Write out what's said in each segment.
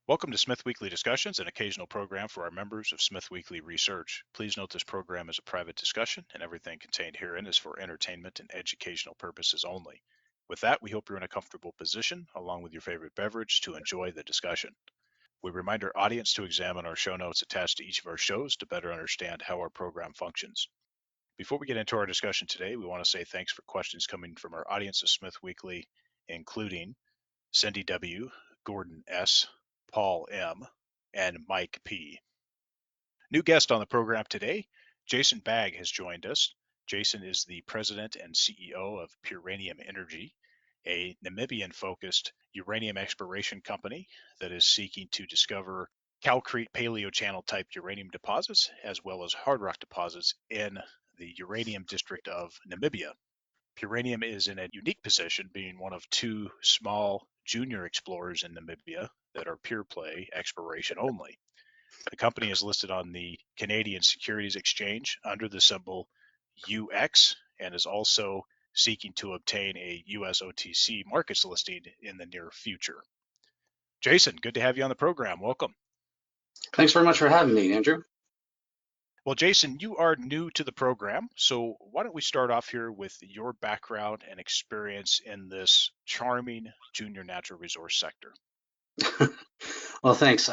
Welcome to SmithWeekly Discussions, an occasional program for our members of SmithWeekly Research. Please note this program is a private discussion, and everything contained herein is for entertainment and educational purposes only. With that, we hope you're in a comfortable position, along with your favorite beverage, to enjoy the discussion. We remind our audience to examine our show notes attached to each of our shows to better understand how our program functions. Before we get into our discussion today, we want to say thanks for questions coming from our audience of SmithWeekly, including Cindy W., Gordon S., Paul M., and Mike P. New guest on the program today, Jason Bagg has joined us. Jason is the president and CEO of Puranium Energy, a Namibian-focused uranium exploration company that is seeking to discover calcrete paleochannel type uranium deposits as well as hard rock deposits in the uranium district of Namibia. Puranium is in a unique position, being one of two small junior explorers in Namibia that are pure play exploration only. The company is listed on the Canadian Securities Exchange under the symbol UX and is also seeking to obtain a US OTC markets listing in the near future. Jason, good to have you on the program. Welcome. Thanks very much for having me, Andrew. Well, Jason, you are new to the program, so why don't we start off here with your background and experience in this charming junior natural resource sector? Well, thanks.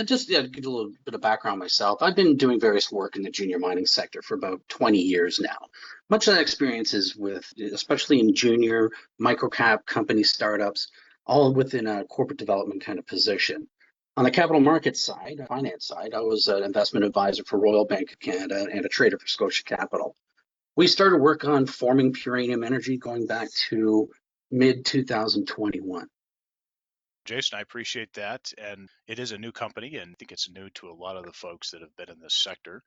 Just to give a little bit of background myself. I've been doing various work in the junior mining sector for about 20 years now. Much of that experience is with, especially in junior microcap company startups, all within a corporate development kind of position. On the capital markets side, finance side, I was an investment advisor for Royal Bank of Canada and a trader for Scotia Capital. We started work on forming Puranium Energy going back to mid 2021. Jason, I appreciate that. And it is a new company, and I think it's new to a lot of the folks that have been in this sector.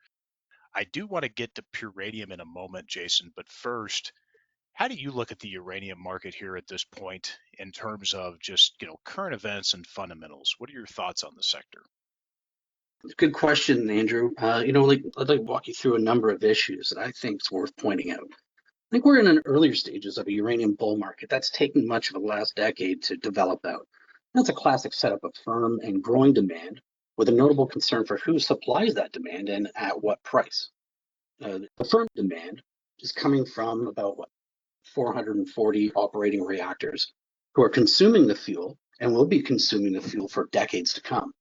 I do want to get to Puranium in a moment, Jason, but first, how do you look at the uranium market here at this point in terms of just, current events and fundamentals? What are your thoughts on the sector? Good question, Andrew. I'd like to walk you through a number of issues that I think is worth pointing out. I think we're in an earlier stages of a uranium bull market that's taken much of the last decade to develop out. That's a classic setup of firm and growing demand with a notable concern for who supplies that demand and at what price. The firm demand is coming from about 440 operating reactors who are consuming the fuel and will be consuming the fuel for decades to come.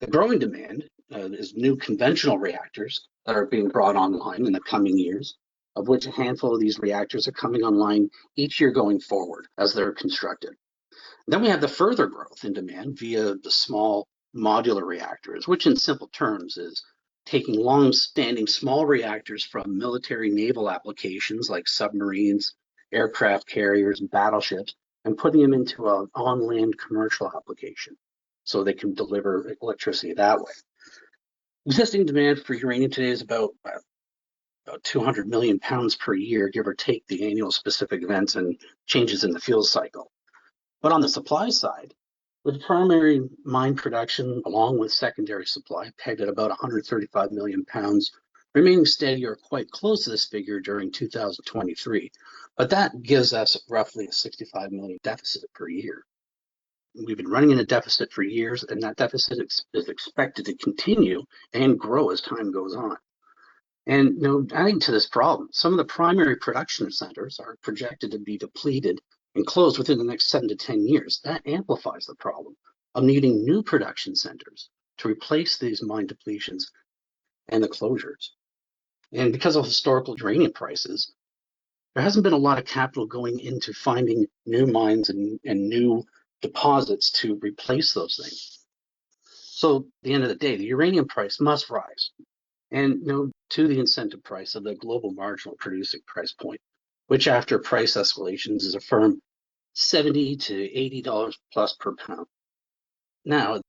The growing demand is new conventional reactors that are being brought online in the coming years, of which a handful of these reactors are coming online each year going forward as they're constructed. Then we have the further growth in demand via the small modular reactors, which in simple terms is taking long-standing small reactors from military naval applications like submarines, aircraft carriers, and battleships, and putting them into an on-land commercial application so they can deliver electricity that way. Existing demand for uranium today is about 200 million pounds per year, give or take the annual specific events and changes in the fuel cycle. But on the supply side, with primary mine production along with secondary supply pegged at about 135 million pounds, remaining steady or quite close to this figure during 2023. But that gives us roughly a 65 million deficit per year. We've been running in a deficit for years, and that deficit is expected to continue and grow as time goes on. And adding to this problem, some of the primary production centers are projected to be depleted and closed within the next 7 to 10 years. That amplifies the problem of needing new production centers to replace these mine depletions and the closures. And because of historical uranium prices, there hasn't been a lot of capital going into finding new mines and new deposits to replace those things. So at the end of the day, the uranium price must rise and to the incentive price of the global marginal producing price point, which after price escalations is a firm $70 to $80 plus per pound. Now,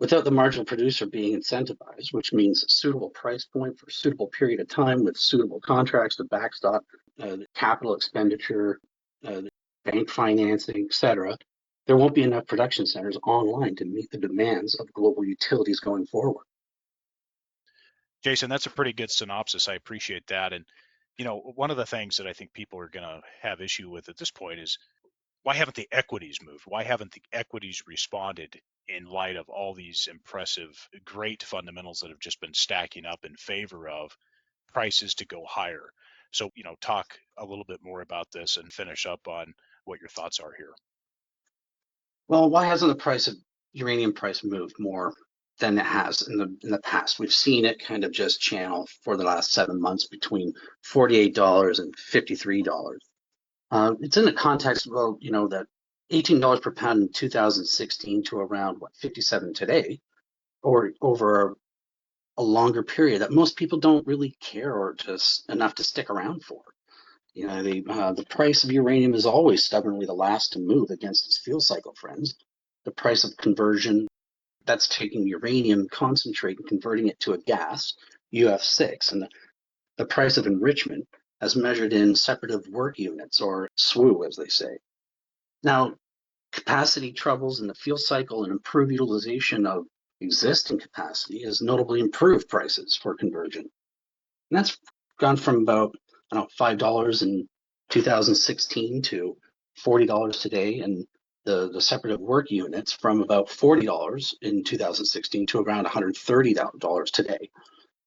without the marginal producer being incentivized, which means a suitable price point for a suitable period of time with suitable contracts to backstop capital expenditure, bank financing, etc., there won't be enough production centers online to meet the demands of global utilities going forward. Jason, that's a pretty good synopsis. I appreciate that. And, one of the things that I think people are going to have issue with at this point is why haven't the equities moved? Why haven't the equities responded in light of all these impressive, great fundamentals that have just been stacking up in favor of prices to go higher. So, talk a little bit more about this and finish up on what your thoughts are here. Well, why hasn't the price of uranium price moved more than it has in the past? We've seen it kind of just channel for the last 7 months between $48 and $53. It's in the context, well, that $18 per pound in 2016 to around 57 today, or over a longer period that most people don't really care or just enough to stick around for. The price of uranium is always stubbornly the last to move against its fuel cycle friends. The price of conversion, that's taking uranium concentrate and converting it to a gas, UF6, and the price of enrichment as measured in separative work units, or SWU, as they say. Now, capacity troubles in the fuel cycle and improved utilization of existing capacity has notably improved prices for conversion. And that's gone from about $5 in 2016 to $40 today, and the separative work units from about $40 in 2016 to around $130 today.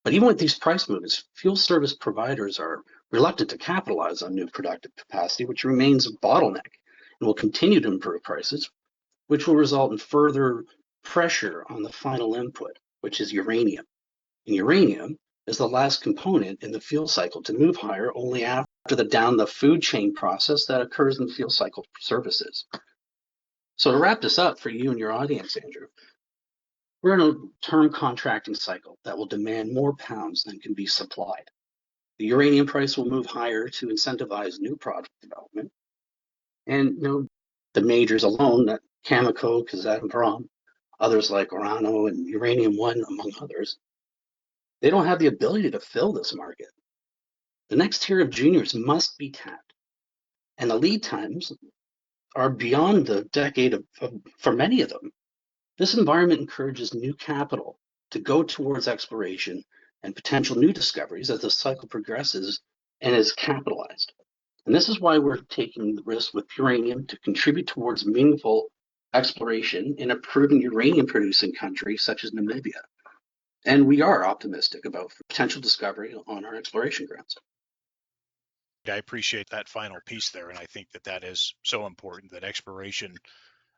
But even with these price movements, fuel service providers are reluctant to capitalize on new productive capacity, which remains a bottleneck and will continue to improve prices, which will result in further pressure on the final input, which is uranium. And uranium is the last component in the fuel cycle to move higher only after the down the food chain process that occurs in fuel cycle services. So to wrap this up for you and your audience, Andrew, we're in a term contracting cycle that will demand more pounds than can be supplied. The uranium price will move higher to incentivize new product development. And the majors alone, that Cameco, Kazatomprom, others like Orano and Uranium One, among others, they don't have the ability to fill this market. The next tier of juniors must be tapped, and the lead times are beyond the decade for many of them. This environment encourages new capital to go towards exploration and potential new discoveries as the cycle progresses and is capitalized. And this is why we're taking the risk with uranium to contribute towards meaningful exploration in a proven uranium producing country such as Namibia. And we are optimistic about potential discovery on our exploration grounds. I appreciate that final piece there, and I think that is so important that exploration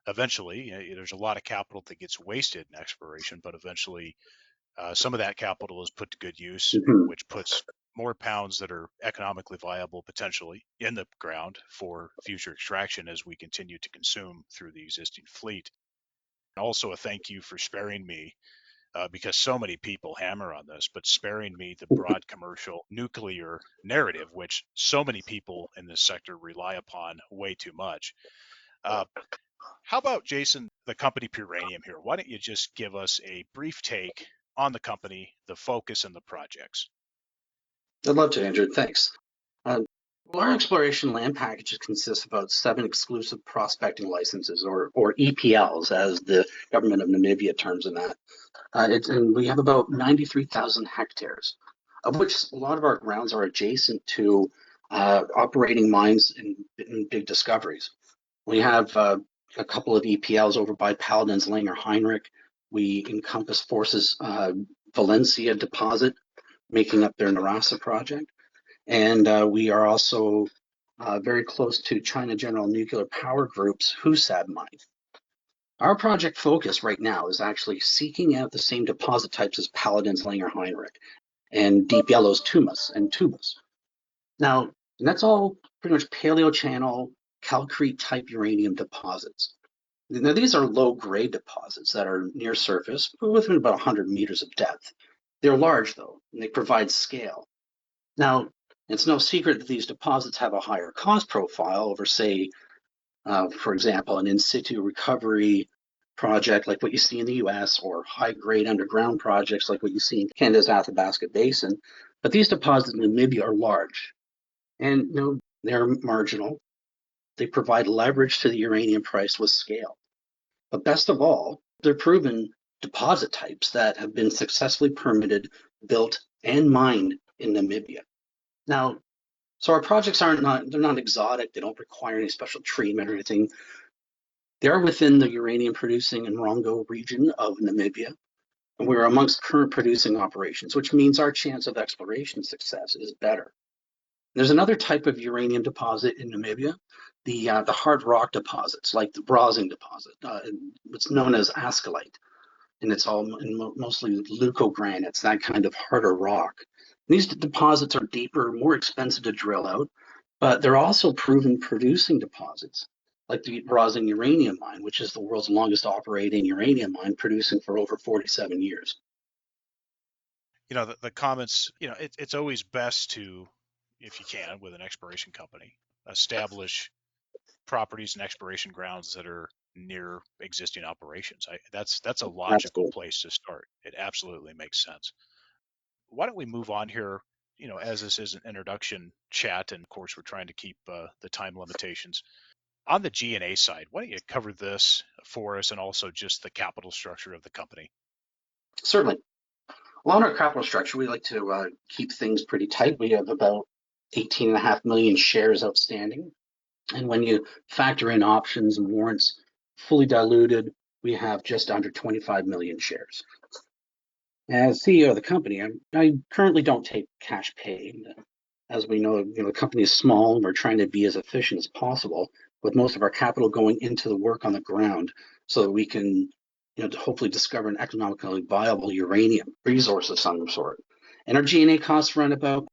eventually, there's a lot of capital that gets wasted in exploration, but eventually some of that capital is put to good use, Mm-hmm. which puts more pounds that are economically viable potentially in the ground for future extraction as we continue to consume through the existing fleet. And also a thank you for sparing me, because so many people hammer on this, but sparing me the broad commercial nuclear narrative, which so many people in this sector rely upon way too much. Uh, how about, Jason, the company Puranium here? Why don't you just give us a brief take on the company, the focus, and the projects? I'd love to, Andrew. Thanks. Uh, well, our exploration land packages consist of about 7 exclusive prospecting licenses, or EPLs, as the government of Namibia terms them that. And we have about 93,000 hectares, of which a lot of our grounds are adjacent to operating mines in big discoveries. We have a couple of EPLs over by Paladin's Langer Heinrich. We encompass Force's Valencia deposit, making up their Narasa project. And we are also very close to China General Nuclear Power Group's Husab mine. Our project focus right now is actually seeking out the same deposit types as Paladin's Langer Heinrich and Deep Yellow's Tumas and Tubas. Now, and that's all pretty much paleochannel, calcrete type uranium deposits. Now, these are low grade deposits that are near surface, within about 100 meters of depth. They're large though, and they provide scale. Now, it's no secret that these deposits have a higher cost profile over, say, for example, an in situ recovery project like what you see in the US, or high grade underground projects like what you see in Canada's Athabasca Basin. But these deposits in Namibia are large, and they're marginal. They provide leverage to the uranium price with scale. But best of all, they're proven deposit types that have been successfully permitted, built, and mined in Namibia. Now, so our projects they're not exotic. They don't require any special treatment or anything. They're within the uranium producing Nrongo region of Namibia, and we're amongst current producing operations, which means our chance of exploration success is better. There's another type of uranium deposit in Namibia, the hard rock deposits, like the Browsing deposit. It's known as ascolite, and it's all mostly leucogranites, that kind of harder rock. These deposits are deeper, more expensive to drill out, but they're also proven producing deposits, like the Browsing uranium mine, which is the world's longest operating uranium mine, producing for over 47 years. The comments, it's always best to, if you can, with an exploration company, establish properties and exploration grounds that are near existing operations. That's a logical Absolutely. place to start. It absolutely makes sense. Why don't we move on here? As this is an introduction chat, and of course we're trying to keep the time limitations. On the G&A side, why don't you cover this for us, and also just the capital structure of the company? Certainly. Well, on our capital structure, we like to keep things pretty tight. We have about 18.5 million shares outstanding. And when you factor in options and warrants, fully diluted, we have just under 25 million shares. As CEO of the company, I currently don't take cash pay. As we know, the company is small and we're trying to be as efficient as possible, with most of our capital going into the work on the ground so that we can, to hopefully discover an economically viable uranium resource of some sort. And our G&A costs run about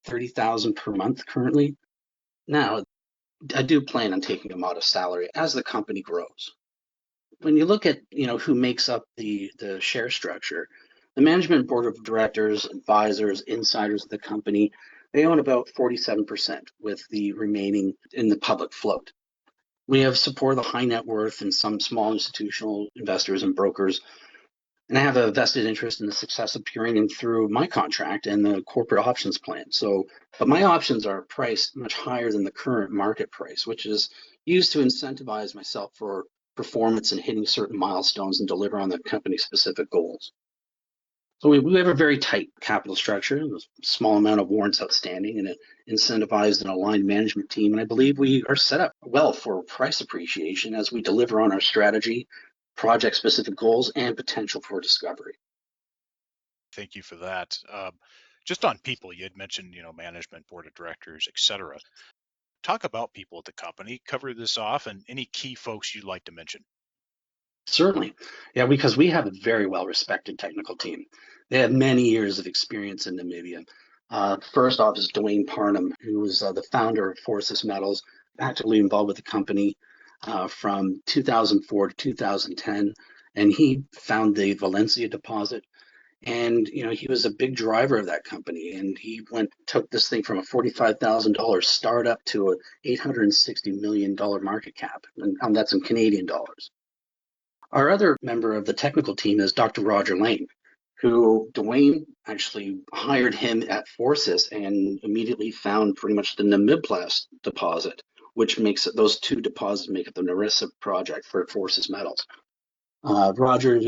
30,000 per month currently. Now, I do plan on taking a modest salary as the company grows. When you look at who makes up the share structure, the management board of directors, advisors, insiders of the company, they own about 47%, with the remaining in the public float. We have support of the high net worth and some small institutional investors and brokers, and I have a vested interest in the success of Puranium through my contract and the corporate options plan. But my options are priced much higher than the current market price, which is used to incentivize myself for performance and hitting certain milestones and deliver on the company's specific goals. So we have a very tight capital structure, a small amount of warrants outstanding, and an incentivized and aligned management team. And I believe we are set up well for price appreciation as we deliver on our strategy, project-specific goals, and potential for discovery. Thank you for that. Just on people, you had mentioned, management, board of directors, etc. Talk about people at the company, cover this off, and any key folks you'd like to mention. Certainly. Yeah, because we have a very well-respected technical team. They have many years of experience in Namibia. First off is Dwayne Parnham, who was the founder of Forces Metals, actively involved with the company from 2004 to 2010. And he found the Valencia deposit. And he was a big driver of that company. And he took this thing from a $45,000 startup to a $860 million market cap. And that's in Canadian dollars. Our other member of the technical team is Dr. Roger Lane, who Dwayne actually hired him at Forces and immediately found pretty much the Namiblas deposit, which makes it, those two deposits make up the Narissa project for Forces Metals. Roger,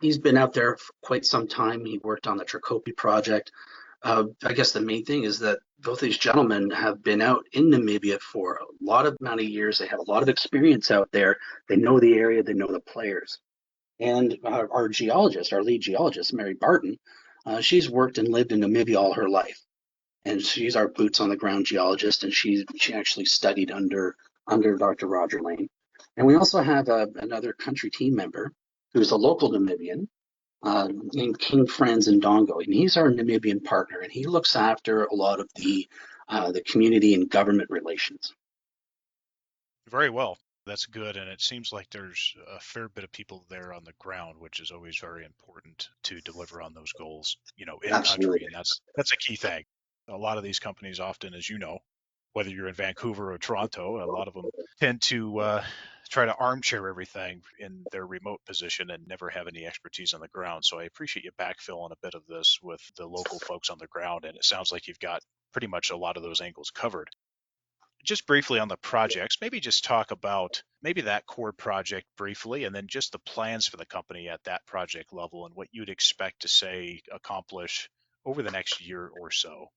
he's been out there for quite some time. He worked on the Trikopi project. I guess the main thing is that both these gentlemen have been out in Namibia for a lot of amount of years. They have a lot of experience out there. They know the area. They know the players. And our geologist, our lead geologist, Mary Barton, she's worked and lived in Namibia all her life. And she's our boots on the ground geologist, and she actually studied under Dr. Roger Lane. And we also have another country team member who's a local Namibian named King Franz Ndongo, and he's our Namibian partner, and he looks after a lot of the community and government relations. Very well. That's good. And it seems like there's a fair bit of people there on the ground, which is always very important to deliver on those goals, in country. Absolutely. And that's a key thing. A lot of these companies often, as you know, whether you're in Vancouver or Toronto, a lot of them tend to try to armchair everything in their remote position and never have any expertise on the ground. So I appreciate you backfilling a bit of this with the local folks on the ground. And it sounds like you've got pretty much a lot of those angles covered. Just briefly on the projects, maybe just talk about maybe that core project briefly, and then just the plans for the company at that project level and what you'd expect to say accomplish over the next year or so.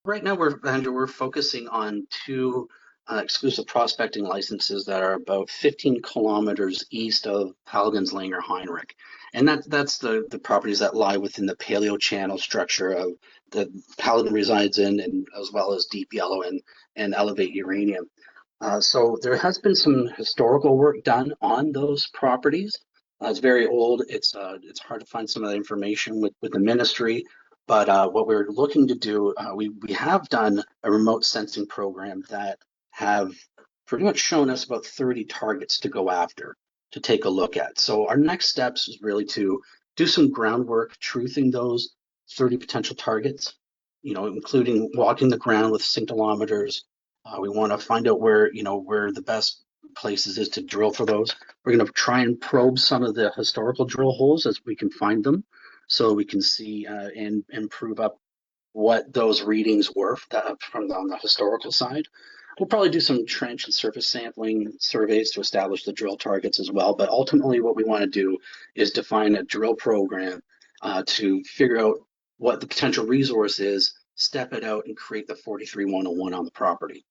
Right now, Andrew, we're focusing on two exclusive prospecting licenses that are about 15 kilometers east of Paladin's Langer Heinrich. And that's the properties that lie within the paleo channel structure of the Paladin resides in, and as well as Deep Yellow and Elevate Uranium. So there has been some historical work done on those properties. It's very old. It's hard to find some of that information with the ministry. But what we're looking to do, we have done a remote sensing program that have pretty much shown us about 30 targets to go after, to take a look at. So our next steps is really to do some groundwork, truthing those 30 potential targets, including walking the ground with scintillometers. We want to find out where the best places is to drill for those. We're going to try and probe some of the historical drill holes as we can find them, so we can see and prove up what those readings were from on the historical side. We'll probably do some trench and surface sampling surveys to establish the drill targets as well. But ultimately, what we want to do is define a drill program to figure out what the potential resource is, step it out, and create the 43-101 on the property.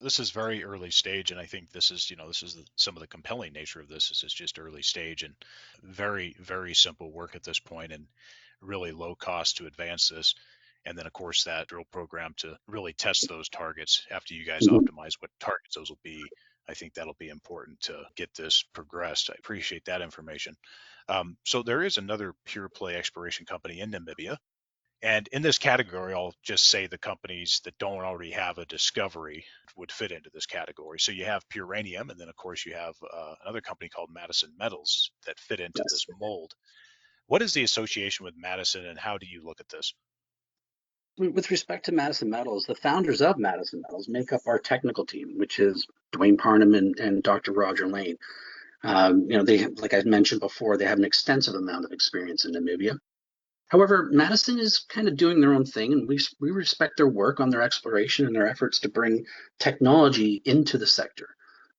This is very early stage, and I think some of the compelling nature of this is it's just early stage and very, very simple work at this point, and really low cost to advance this. And then, of course, that drill program to really test those targets after you guys Mhm. optimize what targets those will be. I think that'll be important to get this progressed. I appreciate that information. So there is another pure play exploration company in Namibia. And in this category, I'll just say the companies that don't already have a discovery would fit into this category. So you have Puranium, and then of course you have another company called Madison Metals that fit into Yes. this mold. What is the association with Madison, and how do you look at this? With respect to Madison Metals, the founders of Madison Metals make up our technical team, which is Dwayne Parnham and Dr. Roger Lane. They, like I mentioned before, they have an extensive amount of experience in Namibia. However, Madison is kind of doing their own thing, and we respect their work on their exploration and their efforts to bring technology into the sector,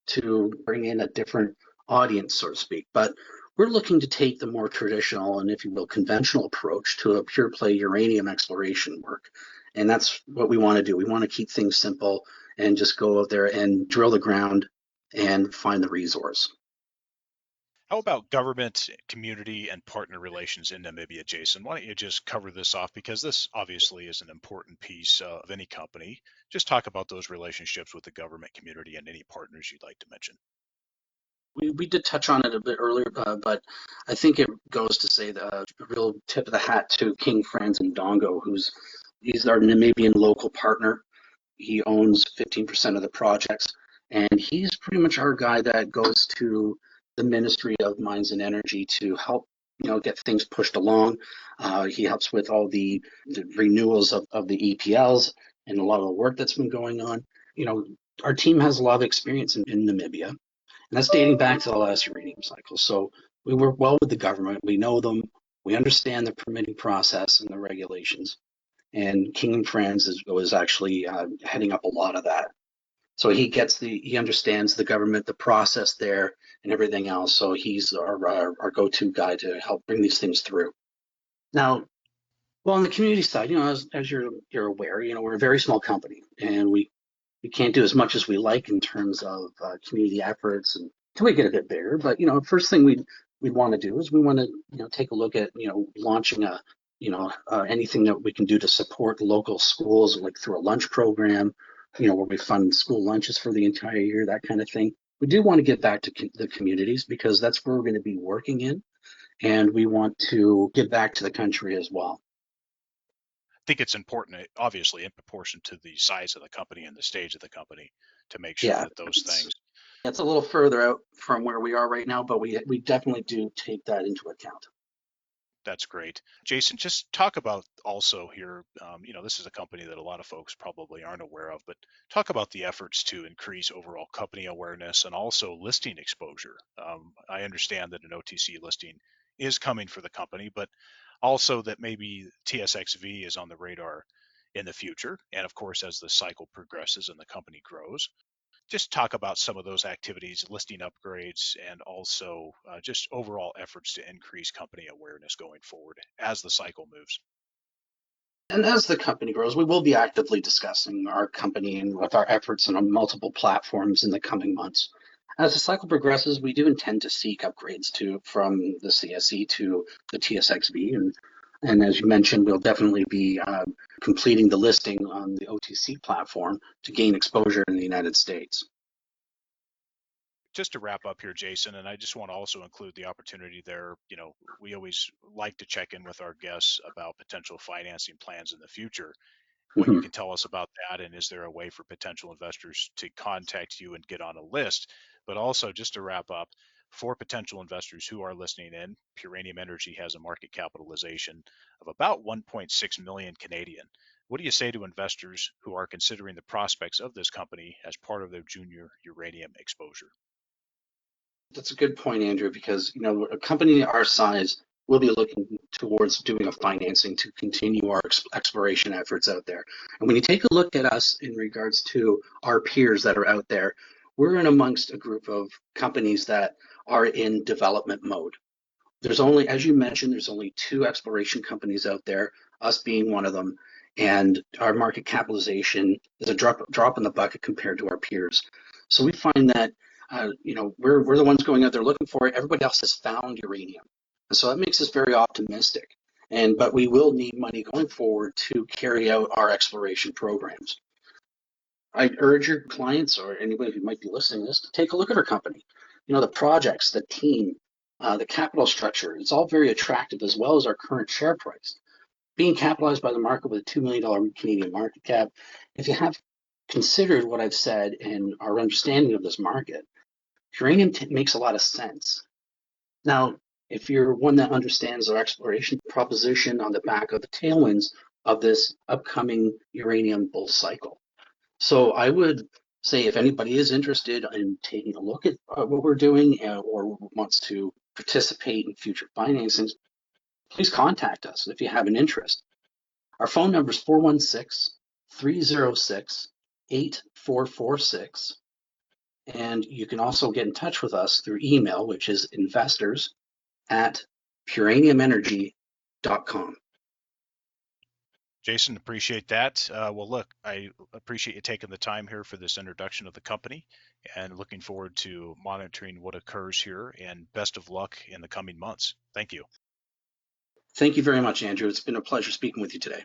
to bring in a different audience, so to speak. But we're looking to take the more traditional and, if you will, conventional approach to a pure play uranium exploration work. And that's what we want to do. We want to keep things simple and just go out there and drill the ground and find the resource. How about government, community, and partner relations in Namibia, Jason? Why don't you just cover this off, because this obviously is an important piece of any company. Just talk about those relationships with the government, community, and any partners you'd like to mention. We did touch on it a bit earlier, but I think it goes to say the real tip of the hat to King Franz and Dongo, he's our Namibian local partner. He owns 15% of the projects, and he's pretty much our guy that goes to the Ministry of Mines and Energy to help get things pushed along. He helps with all the renewals of the EPLs and a lot of the work that's been going on. You know, our team has a lot of experience in Namibia, and that's dating back to the last uranium cycle. So we work well with the government. We know them. We understand the permitting process and the regulations. And King Franz was actually heading up a lot of that. So he understands the government, the process there, and everything else. So he's our go-to guy to help bring these things through. Now, well, on the community side, as you're aware, we're a very small company, and we can't do as much as we like in terms of community efforts and until we get a bit bigger. But first thing we'd want to do is we want to take a look at launching anything that we can do to support local schools, like through a lunch program, where we fund school lunches for the entire year, that kind of thing. We do want to get back to the communities because that's where we're going to be working in, and we want to give back to the country as well. I think it's important, obviously, in proportion to the size of the company and the stage of the company, to make sure Yeah, that those things. it's a little further out from where we are right now, but we definitely do take that into account. That's great. Jason, just talk about also here, this is a company that a lot of folks probably aren't aware of, but talk about the efforts to increase overall company awareness and also listing exposure. I understand that an OTC listing is coming for the company, but also that maybe TSXV is on the radar in the future. And of course, as the cycle progresses and the company grows, just talk about some of those activities, listing upgrades, and also just overall efforts to increase company awareness going forward as the cycle moves. And as the company grows, we will be actively discussing our company and with our efforts on multiple platforms in the coming months. As the cycle progresses, we do intend to seek upgrades from the CSE to the TSXV, and as you mentioned, we'll definitely be completing the listing on the OTC platform to gain exposure in the United States. Just to wrap up here, Jason, and I just want to also include the opportunity there. We always like to check in with our guests about potential financing plans in the future. What you Mhm. can tell us about that, and is there a way for potential investors to contact you and get on a list? But also, just to wrap up, for potential investors who are listening in, Puranium Energy has a market capitalization of about 1.6 million Canadian. What do you say to investors who are considering the prospects of this company as part of their junior uranium exposure? That's a good point, Andrew, because a company our size will be looking towards doing a financing to continue our exploration efforts out there. And when you take a look at us in regards to our peers that are out there, we're in amongst a group of companies that are in development mode. There's only, as you mentioned, there's only two exploration companies out there, us being one of them, and our market capitalization is a drop in the bucket compared to our peers. So we find that we're the ones going out there looking for it. Everybody else has found uranium, and so that makes us very optimistic. But we will need money going forward to carry out our exploration programs. I urge your clients or anybody who might be listening to this to take a look at our company. The projects, the team, the capital structure, it's all very attractive as well as our current share price. Being capitalized by the market with a $2 million Canadian market cap, if you have considered what I've said and our understanding of this market, uranium makes a lot of sense. Now, if you're one that understands our exploration proposition on the back of the tailwinds of this upcoming uranium bull cycle. So I would say if anybody is interested in taking a look at what we're doing or wants to participate in future financings, please contact us if you have an interest. Our phone number is 416-306-8446. And you can also get in touch with us through email, which is investors@puraniumenergy.com. Jason, appreciate that. Well, look, I appreciate you taking the time here for this introduction of the company and looking forward to monitoring what occurs here, and best of luck in the coming months. Thank you. Thank you very much, Andrew. It's been a pleasure speaking with you today.